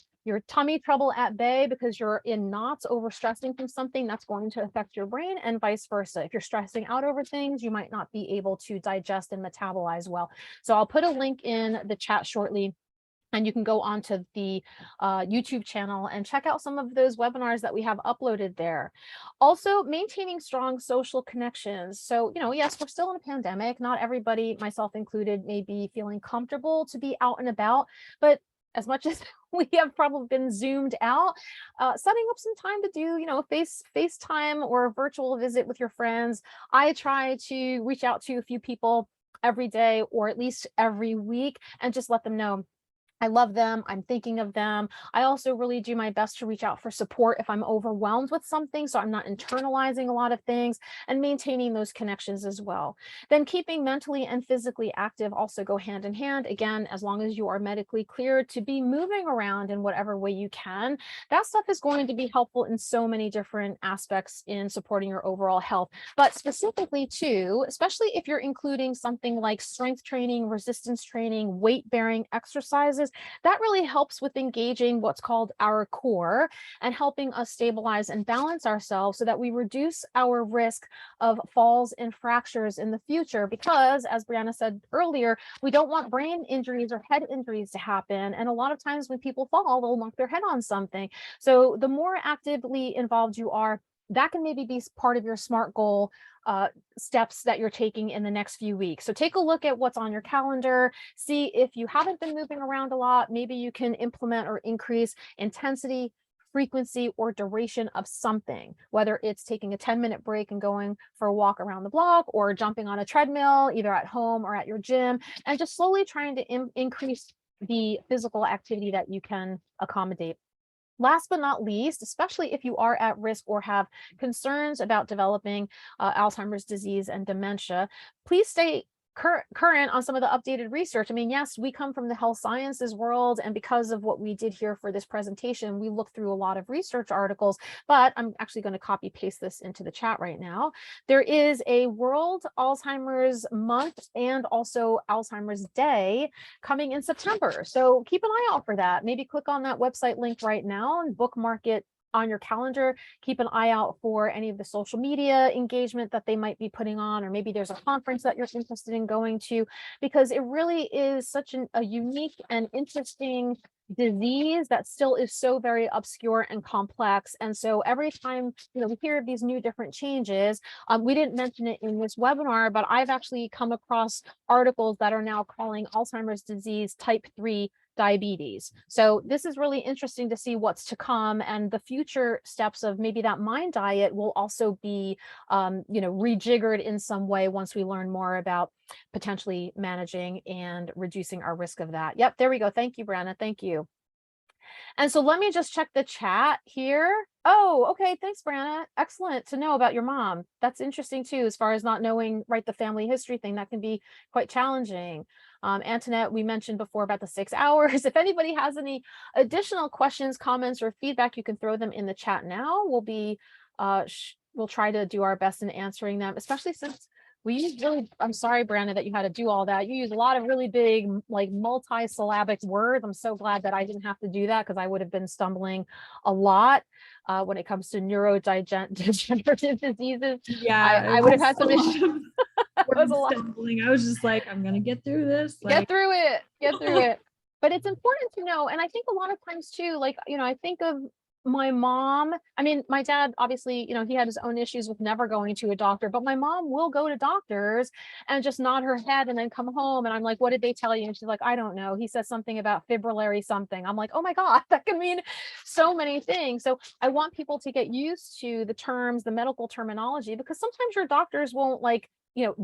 Speaker 1: tummy trouble at bay because you're in knots overstressing from something that's going to affect your brain, and vice versa. If you're stressing out over things, you might not be able to digest and metabolize well. So I'll put a link in the chat shortly, and you can go onto the YouTube channel and check out some of those webinars that we have uploaded there. Also, maintaining strong social connections. So, yes, we're still in a pandemic. Not everybody, myself included, may be feeling comfortable to be out and about, but as much as we have probably been zoomed out, setting up some time to do, FaceTime or a virtual visit with your friends. I try to reach out to a few people every day, or at least every week, and just let them know I love them. I'm thinking of them. I also really do my best to reach out for support if I'm overwhelmed with something, so I'm not internalizing a lot of things, and maintaining those connections as well. Then keeping mentally and physically active also go hand in hand. Again, as long as you are medically cleared to be moving around in whatever way you can, that stuff is going to be helpful in so many different aspects in supporting your overall health. But specifically too, especially if you're including something like strength training, resistance training, weight bearing exercises, that really helps with engaging what's called our core and helping us stabilize and balance ourselves so that we reduce our risk of falls and fractures in the future. Because, as Brianna said earlier, we don't want brain injuries or head injuries to happen. And a lot of times when people fall, they'll knock their head on something. So the more actively involved you are that can maybe be part of your SMART goal steps that you're taking in the next few weeks. So take a look at what's on your calendar, see if you haven't been moving around a lot, maybe you can implement or increase intensity, frequency, or duration of something, whether it's taking a 10-minute break and going for a walk around the block, or jumping on a treadmill, either at home or at your gym, and just slowly trying to increase the physical activity that you can accommodate. Last but not least, especially if you are at risk or have concerns about developing Alzheimer's disease and dementia, please stay current on some of the updated research. I mean, yes, we come from the health sciences world, and because of what we did here for this presentation, we looked through a lot of research articles, but I'm actually going to copy paste this into the chat right now. There is a World Alzheimer's Month and also Alzheimer's Day coming in September. So keep an eye out for that. Maybe click on that website link right now and bookmark it on your calendar. Keep an eye out for any of the social media engagement that they might be putting on, or maybe there's a conference that you're interested in going to, because it really is such a unique and interesting disease that still is so very obscure and complex. And so every time, we hear of these new different changes, we didn't mention it in this webinar, but I've actually come across articles that are now calling Alzheimer's disease type 3 diabetes. So this is really interesting to see what's to come, and the future steps of maybe that mind diet will also be, rejiggered in some way once we learn more about potentially managing and reducing our risk of that. Yep, there we go. Thank you, Brianna. Thank you. And so let me just check the chat here. Oh, okay. Thanks, Brianna. Excellent to know about your mom. That's interesting too, as far as not knowing, right, the family history thing. That can be quite challenging. Antoinette, we mentioned before about the 6 hours. If anybody has any additional questions, comments, or feedback, you can throw them in the chat now. We'll try to do our best in answering them, especially since we use I'm sorry, Brianna, that you had to do all that. You use a lot of really big, like multi-syllabic words. I'm so glad that I didn't have to do that, because I would have been stumbling a lot when it comes to neurodegenerative diseases.
Speaker 2: Yeah,
Speaker 1: I would have had some issues.
Speaker 2: It was a lot. Stumbling. I was just like, I'm gonna get through this.
Speaker 1: Get through it. But it's important to know. And I think a lot of times too, I think of my mom. I mean, my dad, obviously, he had his own issues with never going to a doctor, but my mom will go to doctors and just nod her head and then come home. And I'm like, what did they tell you? And she's like, I don't know. He said something about fibrillary something. I'm like, oh my God, that can mean so many things. So I want people to get used to the terms, the medical terminology, because sometimes your doctors won't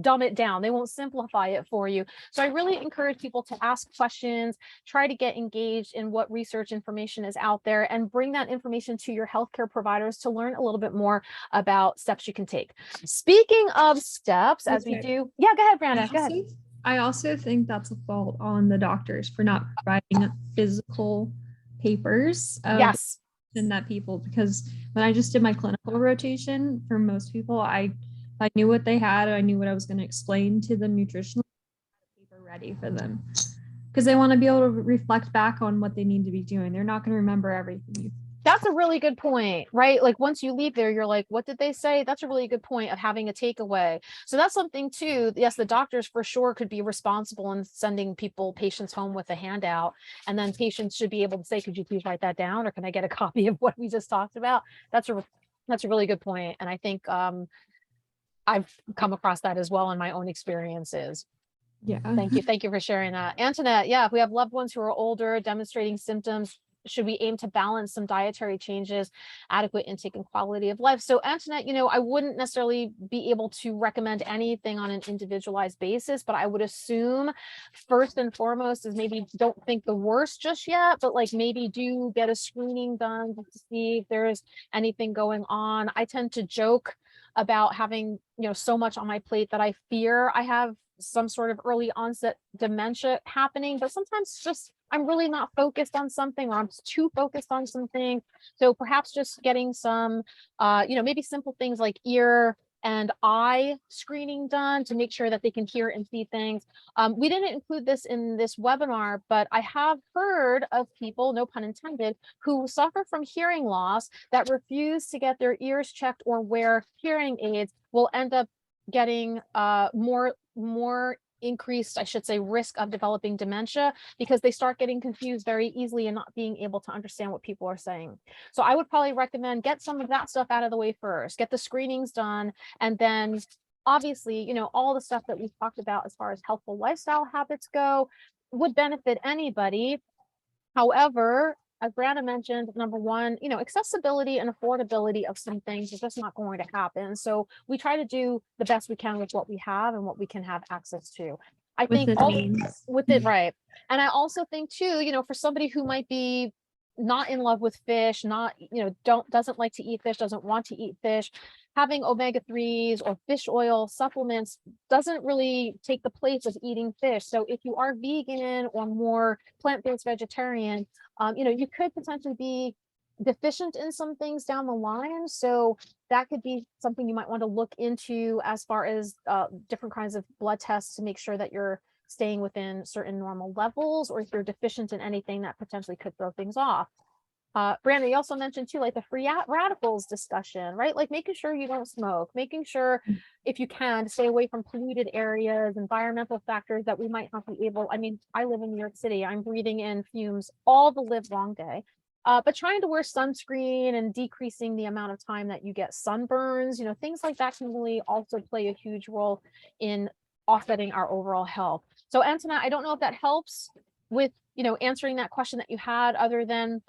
Speaker 1: dumb it down. They won't simplify it for you. So I really encourage people to ask questions, try to get engaged in what research information is out there, and bring that information to your healthcare providers to learn a little bit more about steps you can take. Speaking of steps, as we do, yeah, go ahead, Brianna, go ahead.
Speaker 2: I also think that's a fault on the doctors for not providing physical papers.
Speaker 1: Yes.
Speaker 2: And that people, because when I just did my clinical rotation, for most people, I knew what they had. I knew what I was going to explain to the nutritionist. Paper ready for them, because they want to be able to reflect back on what they need to be doing. They're not going to remember everything.
Speaker 1: That's a really good point, right? Like once you leave there, you're like, what did they say? That's a really good point of having a takeaway. So that's something too. Yes, the doctors for sure could be responsible in sending patients home with a handout. And then patients should be able to say, could you please write that down? Or can I get a copy of what we just talked about? That's a really good point. And I think, I've come across that as well in my own experiences.
Speaker 2: Yeah.
Speaker 1: Thank you for sharing that. Antoinette, yeah, if we have loved ones who are older demonstrating symptoms, should we aim to balance some dietary changes, adequate intake, and quality of life? So Antoinette, I wouldn't necessarily be able to recommend anything on an individualized basis, but I would assume first and foremost is maybe don't think the worst just yet, but maybe do get a screening done to see if there's anything going on. I tend to joke about having, so much on my plate that I fear I have some sort of early onset dementia happening, but sometimes just I'm really not focused on something, or I'm too focused on something. So perhaps just getting some, maybe simple things like ear and eye screening done to make sure that they can hear and see things. We didn't include this in this webinar, but I have heard of people, no pun intended, who suffer from hearing loss that refuse to get their ears checked or wear hearing aids will end up getting more increased, I should say, risk of developing dementia, because they start getting confused very easily and not being able to understand what people are saying. So I would probably recommend get some of that stuff out of the way first, get the screenings done, and then obviously, all the stuff that we've talked about as far as healthful lifestyle habits go would benefit anybody. However, as Brianna mentioned, number one, accessibility and affordability of some things is just not going to happen. So we try to do the best we can with what we have and what we can have access to. I think with it, right. And I also think too, for somebody who might be not in love with fish, not, doesn't like to eat fish, doesn't want to eat fish, having omega-3s or fish oil supplements doesn't really take the place of eating fish. So if you are vegan or more plant-based vegetarian, you could potentially be deficient in some things down the line. So that could be something you might want to look into as far as different kinds of blood tests to make sure that you're staying within certain normal levels, or if you're deficient in anything that potentially could throw things off. Brianna, you also mentioned too, like the free radicals discussion, right? Like making sure you don't smoke, making sure if you can stay away from polluted areas, environmental factors that we might not be able. I mean, I live in New York City. I'm breathing in fumes all the live long day. But trying to wear sunscreen and decreasing the amount of time that you get sunburns, things like that can really also play a huge role in offsetting our overall health. So Antoinette, I don't know if that helps with, answering that question that you had, other than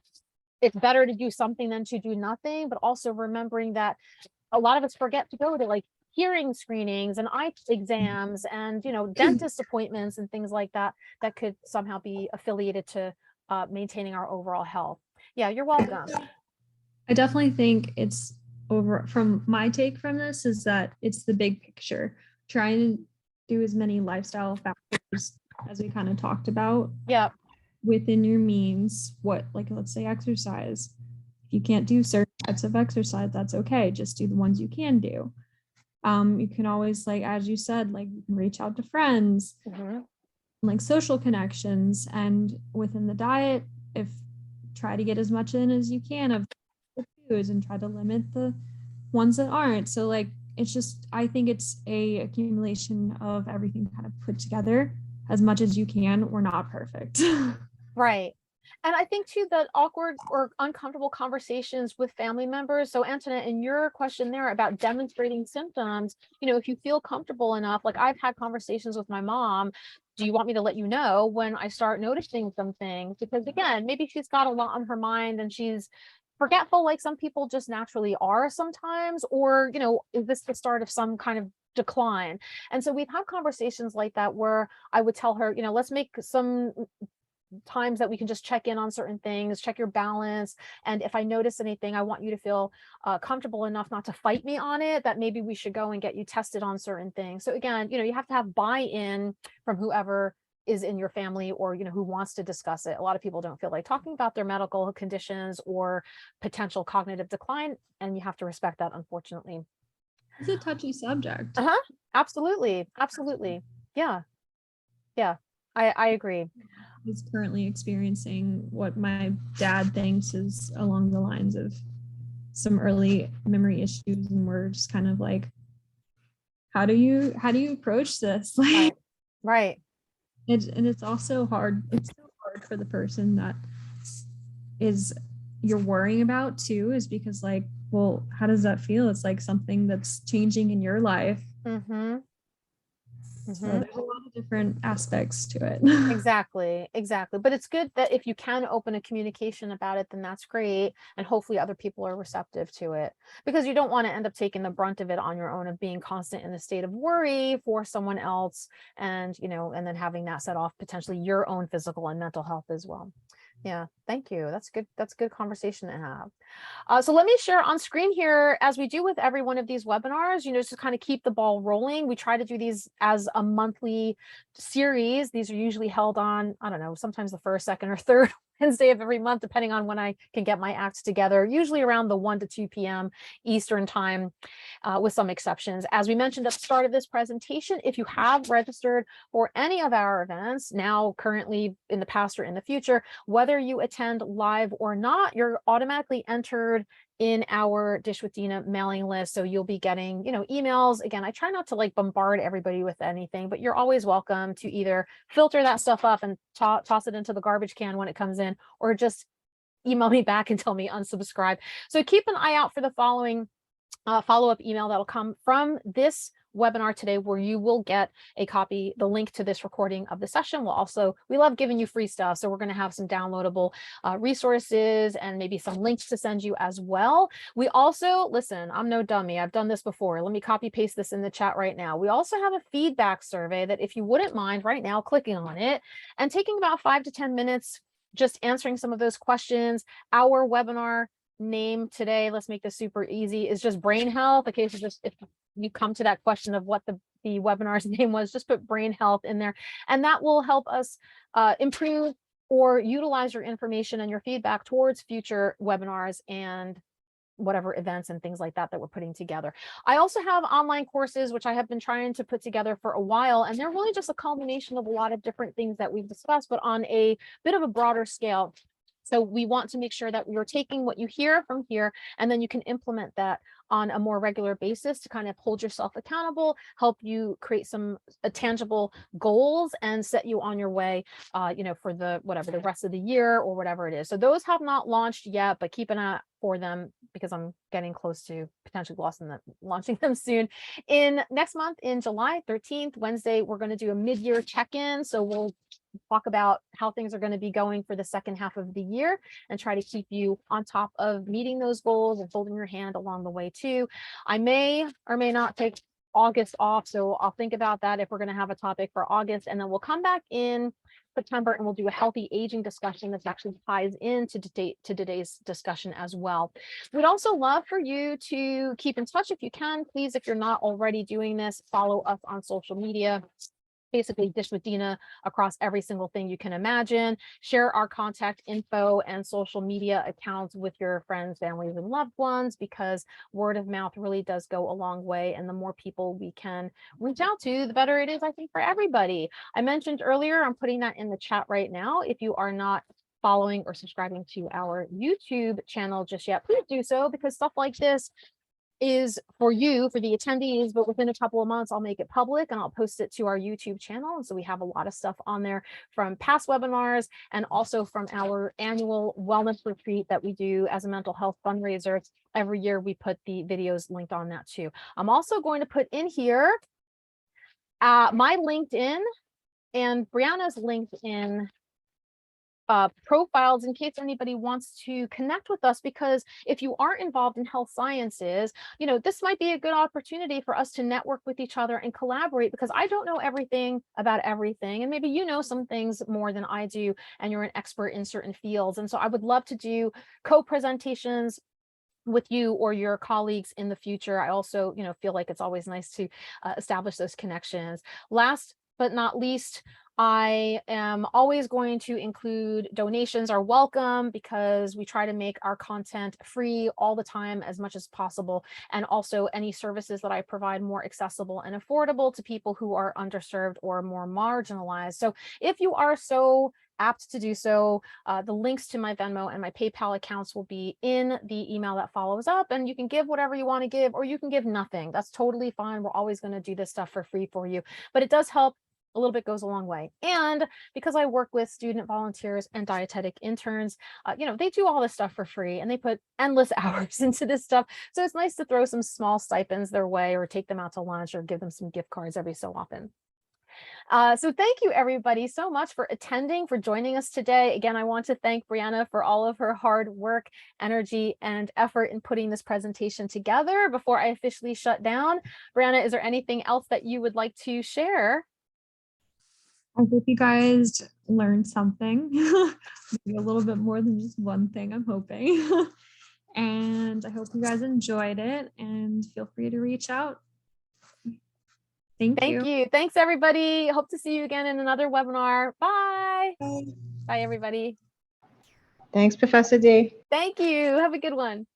Speaker 1: it's better to do something than to do nothing, but also remembering that a lot of us forget to go to like hearing screenings and eye exams and, dentist appointments and things like that, that could somehow be affiliated to maintaining our overall health. Yeah, you're welcome.
Speaker 2: I definitely think it's from my take from this is that it's the big picture, trying to do as many lifestyle factors as we kind of talked about.
Speaker 1: Yeah.
Speaker 2: Within your means, let's say exercise. If you can't do certain types of exercise, that's okay. Just do the ones you can do. You can always, as you said, you can reach out to friends, social connections, and within the diet, try to get as much in as you can of the foods and try to limit the ones that aren't. So it's just, I think it's a accumulation of everything kind of put together as much as you can. We're not perfect.
Speaker 1: Right. And I think too that awkward or uncomfortable conversations with family members. So Antoinette, in your question there about demonstrating symptoms, if you feel comfortable enough, like I've had conversations with my mom, do you want me to let you know when I start noticing some things? Because again, maybe she's got a lot on her mind and she's forgetful, like some people just naturally are sometimes, or, is this the start of some kind of decline? And so we've had conversations like that where I would tell her, let's make some times that we can just check in on certain things, check your balance. And if I notice anything, I want you to feel comfortable enough not to fight me on it, that maybe we should go and get you tested on certain things. So again, you have to have buy-in from whoever is in your family, or, who wants to discuss it. A lot of people don't feel like talking about their medical conditions or potential cognitive decline, and you have to respect that, unfortunately.
Speaker 2: It's a touchy subject.
Speaker 1: Absolutely. Absolutely. Yeah. I agree.
Speaker 2: Is currently experiencing what my dad thinks is along the lines of some early memory issues, and we're just kind of like, how do you approach this?
Speaker 1: Right.
Speaker 2: It's also hard. It's so hard for the person that you're worrying about too, is because well, how does that feel? It's like something that's changing in your life. So there's a lot of different aspects to it.
Speaker 1: Exactly. But it's good that if you can open a communication about it, then that's great. And hopefully other people are receptive to it, because you don't want to end up taking the brunt of it on your own, of being constant in a state of worry for someone else. And, and then having that set off potentially your own physical and mental health as well. Yeah, thank you. That's good. That's a good conversation to have. So let me share on screen here, as we do with every one of these webinars, just to kind of keep the ball rolling. We try to do these as a monthly series. These are usually held on, I don't know, sometimes the first, second, or third Wednesday of every month, depending on when I can get my acts together, usually around the 1 to 2 p.m. Eastern time, with some exceptions. As we mentioned at the start of this presentation, if you have registered for any of our events, now, currently, in the past, or in the future, whether you attend live or not, you're automatically entered in our Dish with Dina mailing list. So you'll be getting, emails. Again, I try not to like bombard everybody with anything, but you're always welcome to either filter that stuff up and toss it into the garbage can when it comes in, or just email me back and tell me unsubscribe. So keep an eye out for the following follow-up email that'll come from this webinar today, where you will get a copy, the link to this recording of the session. We love giving you free stuff, so we're going to have some downloadable resources and maybe some links to send you as well. We also, listen, I'm no dummy, I've done this before. Let me copy paste this in the chat right now. We also have a feedback survey that, if you wouldn't mind right now clicking on it and taking about 5 to 10 minutes just answering some of those questions. Our webinar name today, let's make this super easy, is just brain health. In case if you come to that question of what the webinar's name was, just put brain health in there, and that will help us improve or utilize your information and your feedback towards future webinars and whatever events and things like that we're putting together. I also have online courses, which I have been trying to put together for a while, and they're really just a culmination of a lot of different things that we've discussed, but on a bit of a broader scale. So we want to make sure that you're taking what you hear from here, and then you can implement that on a more regular basis to kind of hold yourself accountable, help you create some tangible goals, and set you on your way, for the rest of the year or whatever it is. So those have not launched yet, but keep an eye for them, because I'm getting close to potentially launching them soon. In next month, in July 13th, Wednesday, we're going to do a mid-year check-in. So we'll talk about how things are going to be going for the second half of the year and try to keep you on top of meeting those goals and holding your hand along the way too. I may or may not take August off, so I'll think about that if we're going to have a topic for August, and then we'll come back in September and we'll do a healthy aging discussion that actually ties into today's discussion as well. We'd also love for you to keep in touch if you can. Please, if you're not already doing this, follow us on social media. Basically Dish with Dina across every single thing you can imagine. Share our contact info and social media accounts with your friends, families, and loved ones, because word of mouth really does go a long way. And the more people we can reach out to, the better it is, I think, for everybody. I mentioned earlier, I'm putting that in the chat right now. If you are not following or subscribing to our YouTube channel just yet, please do so, because stuff like this is for you, for the attendees, but within a couple of months, I'll make it public and I'll post it to our YouTube channel. And so we have a lot of stuff on there from past webinars and also from our annual wellness retreat that we do as a mental health fundraiser. Every year we put the videos linked on that too. I'm also going to put in here my LinkedIn and Brianna's LinkedIn profiles, in case anybody wants to connect with us, because if you are involved in health sciences, this might be a good opportunity for us to network with each other and collaborate, because I don't know everything about everything, and maybe you know some things more than I do, and you're an expert in certain fields. And so I would love to do co-presentations with you or your colleagues in the future. I also, feel like it's always nice to establish those connections. Last but not least, I am always going to include donations are welcome, because we try to make our content free all the time as much as possible, and also any services that I provide more accessible and affordable to people who are underserved or more marginalized. So if you are so apt to do so, the links to my Venmo and my PayPal accounts will be in the email that follows up, and you can give whatever you want to give, or you can give nothing. That's totally fine. We're always going to do this stuff for free for you, but it does help. A little bit goes a long way. And because I work with student volunteers and dietetic interns, they do all this stuff for free, and they put endless hours into this stuff. So it's nice to throw some small stipends their way, or take them out to lunch, or give them some gift cards every so often. So thank you everybody so much for attending, for joining us today. Again, I want to thank Brianna for all of her hard work, energy, and effort in putting this presentation together. Before I officially shut down, Brianna, is there anything else that you would like to share?
Speaker 2: I hope you guys learned something, maybe a little bit more than just one thing, I'm hoping. And I hope you guys enjoyed it, and feel free to reach out. Thank you.
Speaker 1: Thanks, everybody. Hope to see you again in another webinar. Bye. Bye, everybody.
Speaker 3: Thanks, Professor D.
Speaker 1: Thank you. Have a good one.